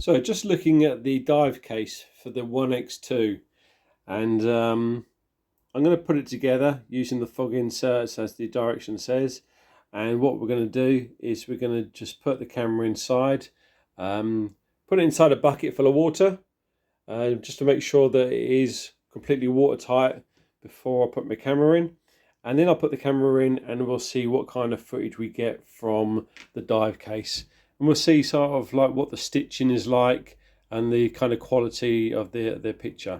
So just looking at the dive case for the onex2, and I'm going to put it together using the fog inserts as the direction says. And what we're going to do is we're going to just put the camera inside, put it inside a bucket full of water, just to make sure that it is completely watertight before I put my camera in. And then I'll put the camera in and we'll see what kind of footage we get from the dive case. And we'll see sort of like what the stitching is like and the kind of quality of the picture.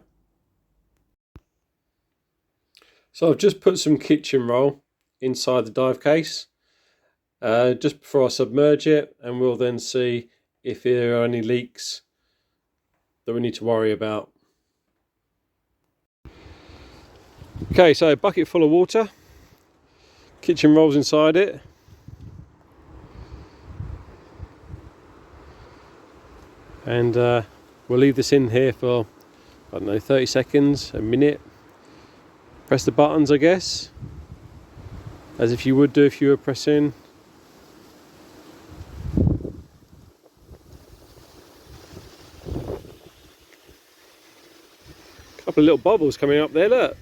So I've just put some kitchen roll inside the dive case just before I submerge it, and we'll then see if there are any leaks that we need to worry about. Okay, so a bucket full of water, kitchen rolls inside it. And we'll leave this in here for, I don't know, 30 seconds, a minute. Press the buttons, I guess, as if you would do if you were pressing. A couple of little bubbles coming up there, look.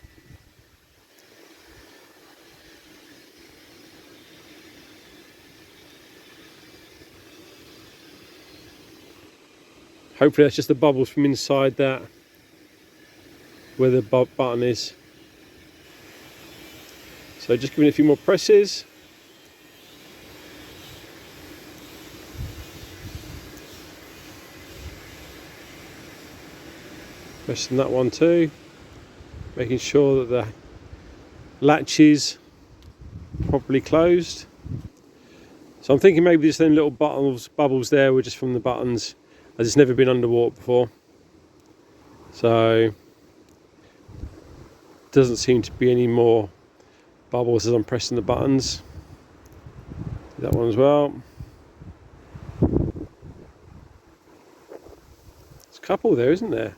Hopefully that's just the bubbles from inside that, where the button is. So just giving it a few more presses. Pressing that one too. Making sure that the latch is properly closed. So I'm thinking maybe just them little bubbles there were just from the buttons, as it's never been underwater before. So doesn't seem to be any more bubbles as I'm pressing the buttons. That one as well. There's a couple there, isn't there?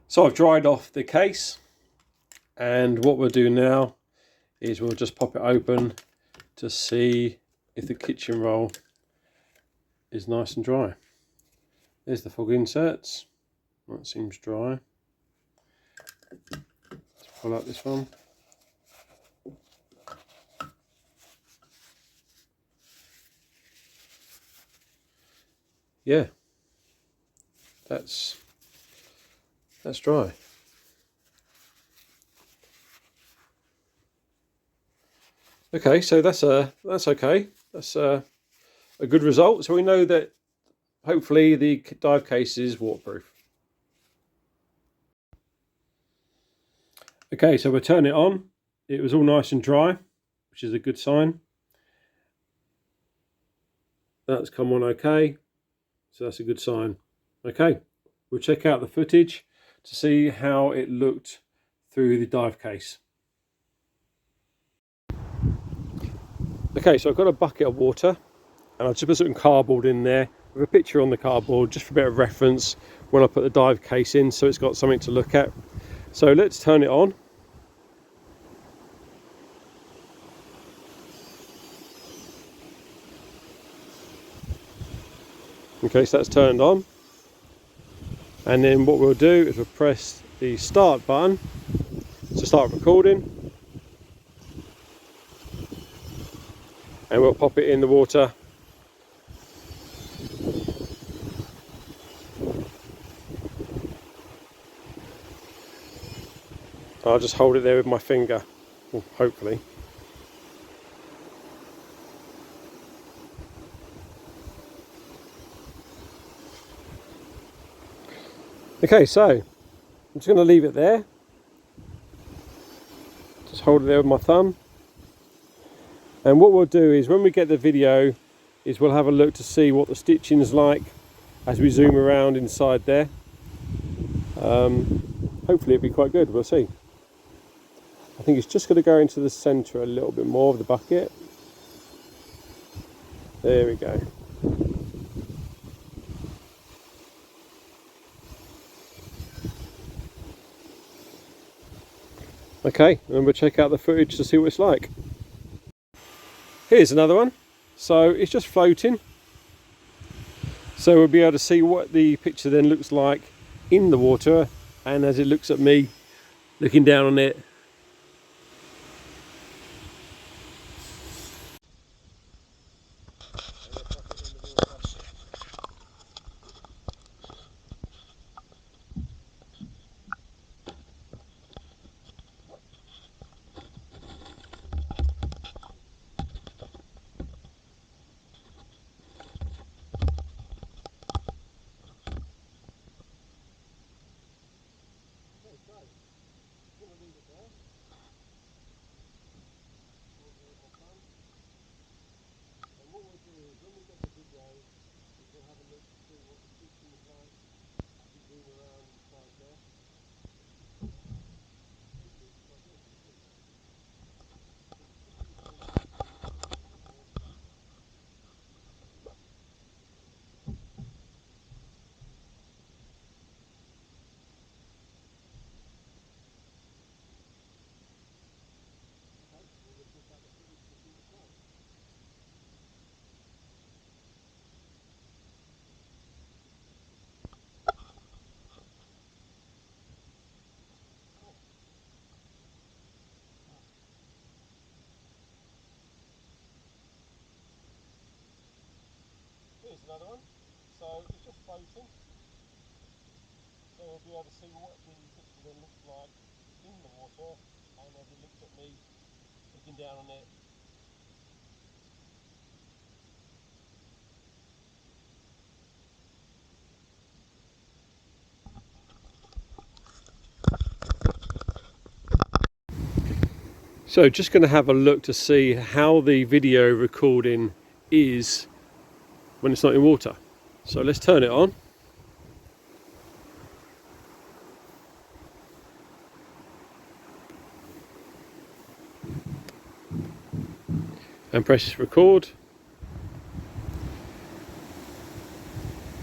So I've dried off the case, and what we'll do now is we'll just pop it open to see if the kitchen roll is nice and dry. There's the fog inserts. That seems dry. Let's pull out this one. Yeah, that's dry. Okay, so that's okay. That's a good result. So we know that hopefully the dive case is waterproof. Okay, so we'll turn it on. It was all nice and dry, which is a good sign. That's come on okay, so that's a good sign. Okay, we'll check out the footage to see how it looked through the dive case. Okay, so I've got a bucket of water and I've just put some cardboard in there with a picture on the cardboard just for a bit of reference when I put the dive case in, so it's got something to look at. So let's turn it on. Okay, so that's turned on. And then what we'll do is we'll press the start button to start recording. And we'll pop it in the water. I'll just hold it there with my finger, well, hopefully. Okay, so I'm just going to leave it there. Just hold it there with my thumb. And what we'll do is when we get the video is we'll have a look to see what the stitching is like as we zoom around inside there. Hopefully it'll be quite good, we'll see. I think it's just going to go into the centre a little bit more of the bucket. There we go. Okay, and we'll check out the footage to see what it's like. Here's another one. So it's just floating. So we'll be able to see what the picture then looks like in the water, and as it looks at me, looking down on it. Here's another one. So it's just floating. So we'll be able to see what the picture then looks like in the water, and as it looks at me, looking down on it. So just going to have a look to see how the video recording is when it's not in water. So let's turn it on. And press record.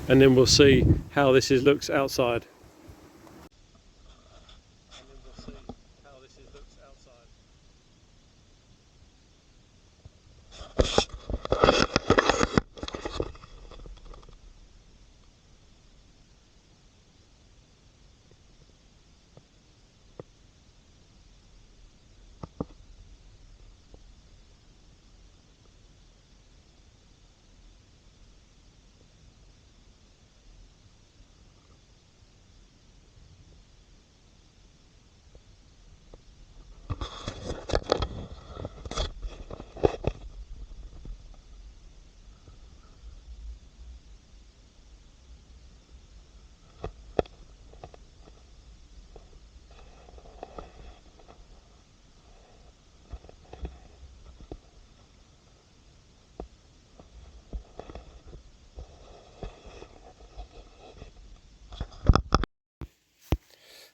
And then we'll see how this looks outside.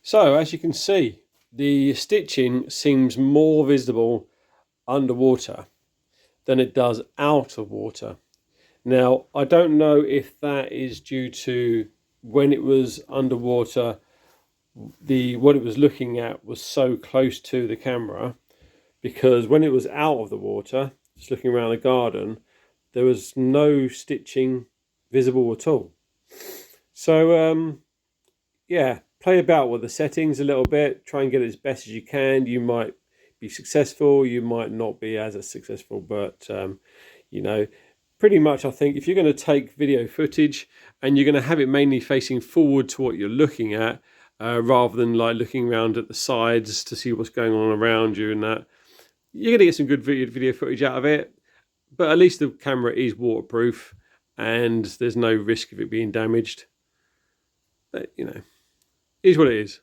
So as you can see, the stitching seems more visible underwater than it does out of water. Now, I don't know if that is due to when it was underwater, what it was looking at was so close to the camera, because when it was out of the water, just looking around the garden, there was no stitching visible at all. So yeah, play about with the settings a little bit, try and get it as best as you can. You might be successful, you might not be as successful, but you know, pretty much I think if you're going to take video footage and you're going to have it mainly facing forward to what you're looking at, rather than like looking around at the sides to see what's going on around you and that, you're going to get some good video footage out of it. But at least the camera is waterproof and there's no risk of it being damaged. But, you know, it is what it is.